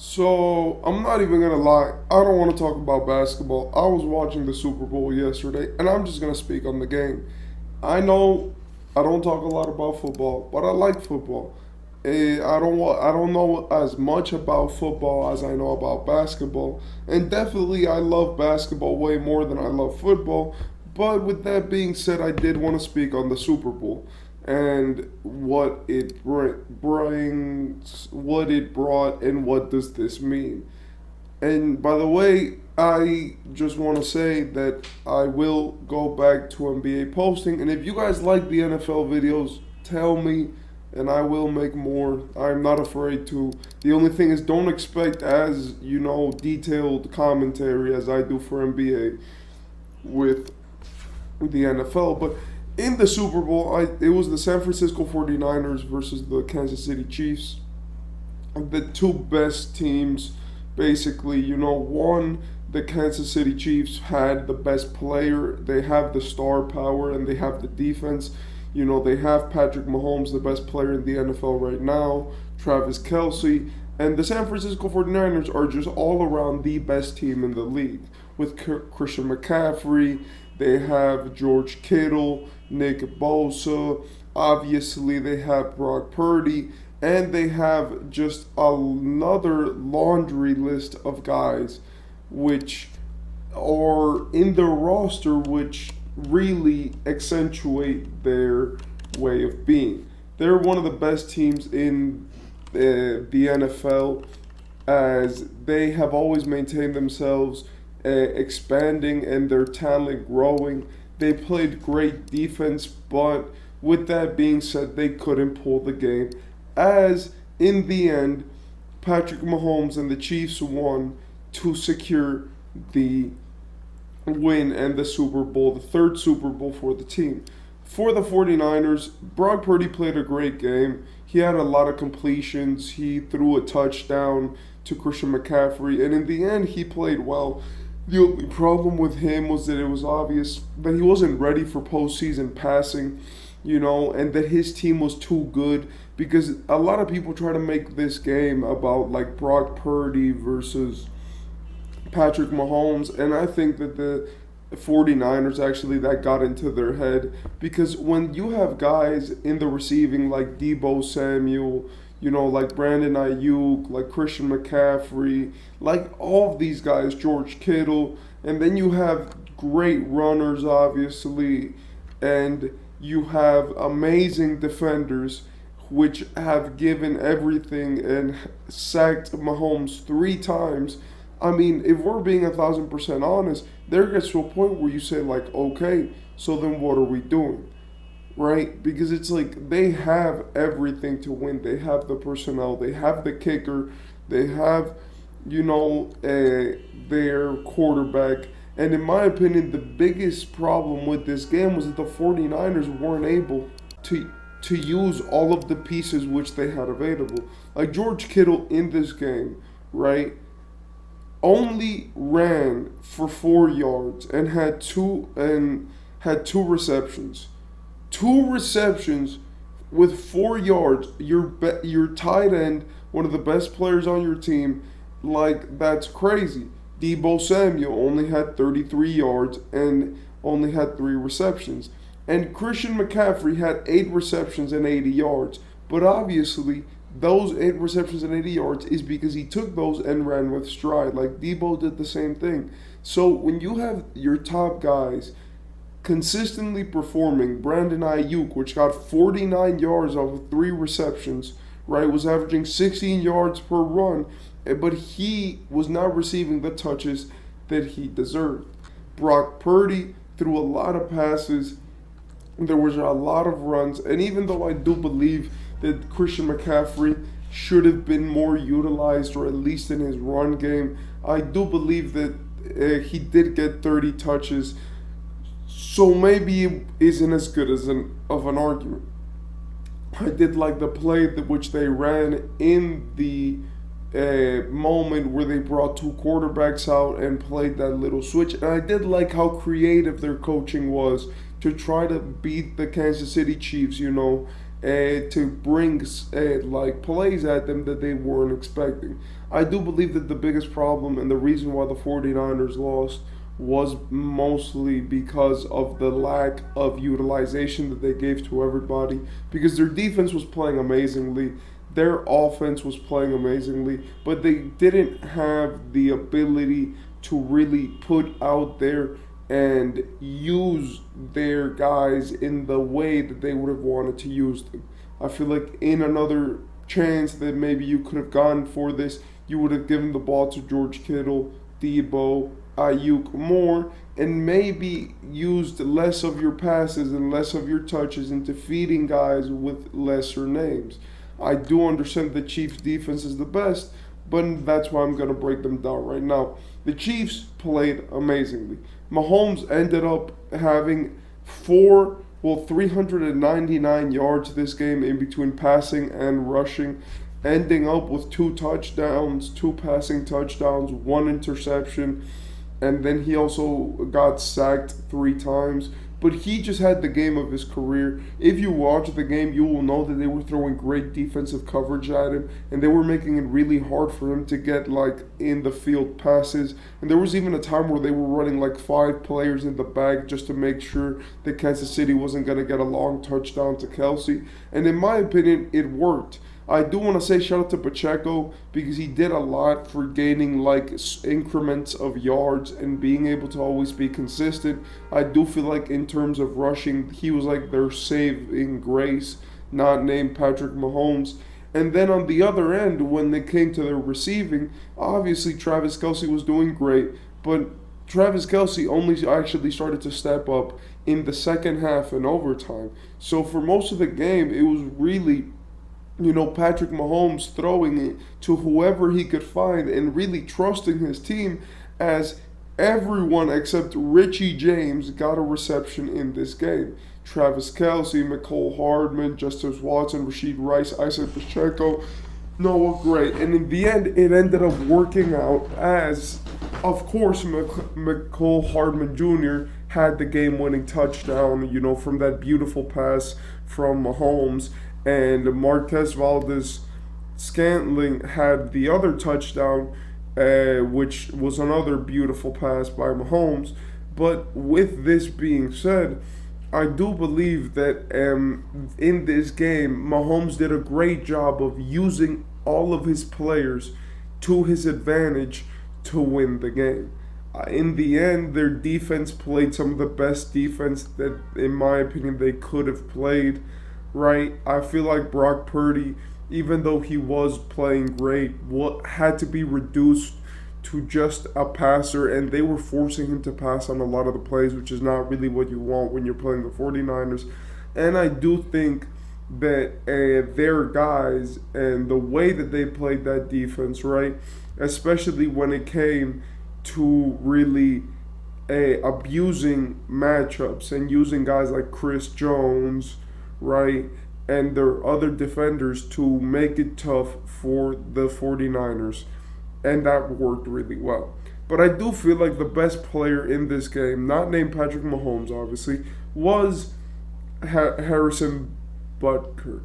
So I'm not even gonna lie. I don't want to talk about basketball. I was watching the Super Bowl yesterday, and I'm just gonna speak on the game. I know I don't talk a lot about football, but I like football. I don't know as much about football as I know about basketball, and definitely I love basketball way more than I love football. But with that being said, I did want to speak on the Super Bowl and what it brought, and what does this mean. And by the way, I just want to say that I will go back to NBA posting, and if you guys like the NFL videos, tell me, and I will make more. I'm not afraid to. The only thing is, don't expect as detailed commentary as I do for NBA with the NFL. But in the Super Bowl, it was the San Francisco 49ers versus the Kansas City Chiefs. The two best teams, basically. One, the Kansas City Chiefs had the best player. They have the star power and they have the defense. They have Patrick Mahomes, the best player in the NFL right now, Travis Kelsey, and the San Francisco 49ers are just all around the best team in the league. With Christian McCaffrey, they have George Kittle, Nick Bosa, obviously they have Brock Purdy, and they have just another laundry list of guys which are in their roster which really accentuate their way of being. They're one of the best teams in the NFL, as they have always maintained themselves, expanding and their talent growing. They played great defense, but with that being said, they couldn't pull the game. As in the end, Patrick Mahomes and the Chiefs won to secure the win and the Super Bowl, the third Super Bowl for the team. For the 49ers, Brock Purdy played a great game. He had a lot of completions. He threw a touchdown to Christian McCaffrey, and in the end, he played well. The only problem with him was that it was obvious that he wasn't ready for postseason passing, and that his team was too good, because a lot of people try to make this game about like Brock Purdy versus Patrick Mahomes, and I think that the 49ers actually that got into their head, because when you have guys in the receiving like Debo Samuel, like Brandon Ayuk, like Christian McCaffrey, like all of these guys, George Kittle, and then you have great runners, obviously, and you have amazing defenders which have given everything and sacked Mahomes 3 times. I mean, if we're being 1,000% honest, there gets to a point where you say, like, okay, so then what are we doing? Right? Because it's like they have everything to win. They have the personnel, they have the kicker, they have, their quarterback. And in my opinion, the biggest problem with this game was that the 49ers weren't able to use all of the pieces which they had available. Like George Kittle in this game, right? Only ran for 4 yards and had two receptions. Two receptions with 4 yards. Your tight end, one of the best players on your team, like that's crazy. Debo Samuel only had 33 yards and only had 3 receptions. And Christian McCaffrey had 8 receptions and 80 yards. But obviously, those 8 receptions and 80 yards is because he took those and ran with stride. Like Debo did the same thing. So when you have your top guys consistently performing, Brandon Ayuk, which got 49 yards off of 3 receptions, right, was averaging 16 yards per run, but he was not receiving the touches that he deserved. Brock Purdy threw a lot of passes. There was a lot of runs, and even though I do believe that Christian McCaffrey should have been more utilized, or at least in his run game, I do believe that he did get 30 touches, so maybe it isn't as good as an argument. I did like the play which they ran in the moment where they brought 2 quarterbacks out and played that little switch. And I did like how creative their coaching was to try to beat the Kansas City Chiefs. to bring like plays at them that they weren't expecting. I do believe that the biggest problem and the reason why the 49ers lost was mostly because of the lack of utilization that they gave to everybody, because their defense was playing amazingly, their offense was playing amazingly, but they didn't have the ability to really put out there and use their guys in the way that they would have wanted to use them. I feel like in another chance that maybe you could have gone for this, you would have given the ball to George Kittle, Debo, Ayuk more, and maybe used less of your passes and less of your touches into feeding guys with lesser names. I do understand the Chiefs' defense is the best, but that's why I'm going to break them down right now. The Chiefs played amazingly. Mahomes ended up having 399 yards this game in between passing and rushing, ending up with 2 touchdowns, 2 passing touchdowns, 1 interception, and then he also got sacked 3 times. But he just had the game of his career. If you watch the game, you will know that they were throwing great defensive coverage at him, and they were making it really hard for him to get like in the field passes. And there was even a time where they were running like 5 players in the back just to make sure that Kansas City wasn't going to get a long touchdown to Kelsey. And in my opinion, it worked. I do want to say shout out to Pacheco because he did a lot for gaining like increments of yards and being able to always be consistent. I do feel like in terms of rushing, he was like their saving grace, not named Patrick Mahomes. And then on the other end, when they came to their receiving, obviously Travis Kelce was doing great, but Travis Kelce only actually started to step up in the second half and overtime. So for most of the game, it was really Patrick Mahomes throwing it to whoever he could find and really trusting his team, as everyone except Richie James got a reception in this game. Travis Kelce, Mecole Hardman, Justice Watson, Rashid Rice, Isaac Pacheco, Noah Gray. And in the end, it ended up working out as, of course, Mecole Hardman Jr. had the game-winning touchdown, from that beautiful pass from Mahomes. And Marquez Valdes-Scantling had the other touchdown, which was another beautiful pass by Mahomes. But with this being said, I do believe that in this game, Mahomes did a great job of using all of his players to his advantage to win the game. In the end, their defense played some of the best defense that, in my opinion, they could have played. Right, I feel like Brock Purdy, even though he was playing great, had to be reduced to just a passer, and they were forcing him to pass on a lot of the plays, which is not really what you want when you're playing the 49ers. And I do think that their guys and the way that they played that defense, right, especially when it came to really abusing matchups and using guys like Chris Jones, right, and their other defenders to make it tough for the 49ers, and that worked really well. But I do feel like the best player in this game, not named Patrick Mahomes obviously, was Harrison Butker,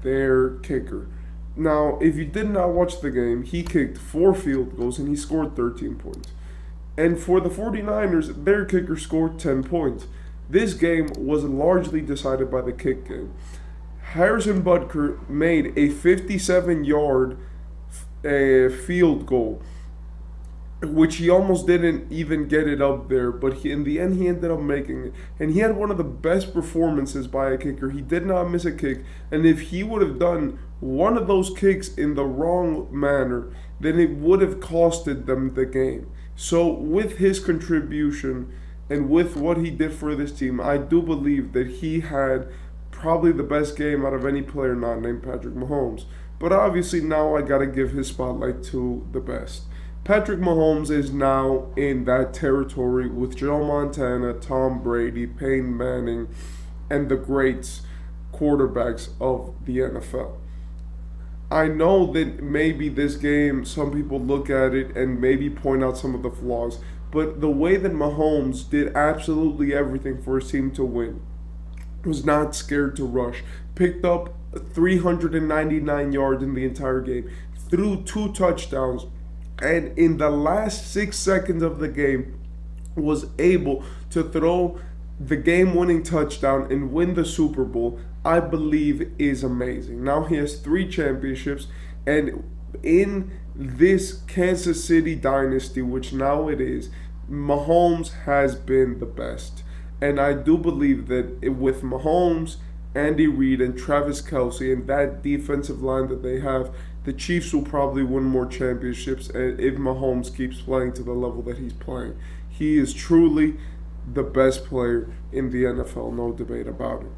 their kicker. Now, if you did not watch the game, he kicked 4 field goals and he scored 13 points. And for the 49ers, their kicker scored 10 points. This game was largely decided by the kick game. Harrison Butker made a 57-yard field goal, which he almost didn't even get it up there, but in the end he ended up making it. And he had one of the best performances by a kicker. He did not miss a kick, and if he would have done one of those kicks in the wrong manner, then it would have costed them the game. So with his contribution and with what he did for this team, I do believe that he had probably the best game out of any player not named Patrick Mahomes. But obviously now I got to give his spotlight to the best. Patrick Mahomes is now in that territory with Joe Montana, Tom Brady, Peyton Manning, and the greats quarterbacks of the NFL. I know that maybe this game, some people look at it and maybe point out some of the flaws, but the way that Mahomes did absolutely everything for his team to win, was not scared to rush, picked up 399 yards in the entire game, threw 2 touchdowns, and in the last 6 seconds of the game was able to throw the game-winning touchdown and win the Super Bowl, I believe is amazing. Now he has 3 championships, and in this Kansas City dynasty, which now it is, Mahomes has been the best. And I do believe that with Mahomes, Andy Reid, and Travis Kelce, and that defensive line that they have, the Chiefs will probably win more championships if Mahomes keeps playing to the level that he's playing. He is truly the best player in the NFL, no debate about it.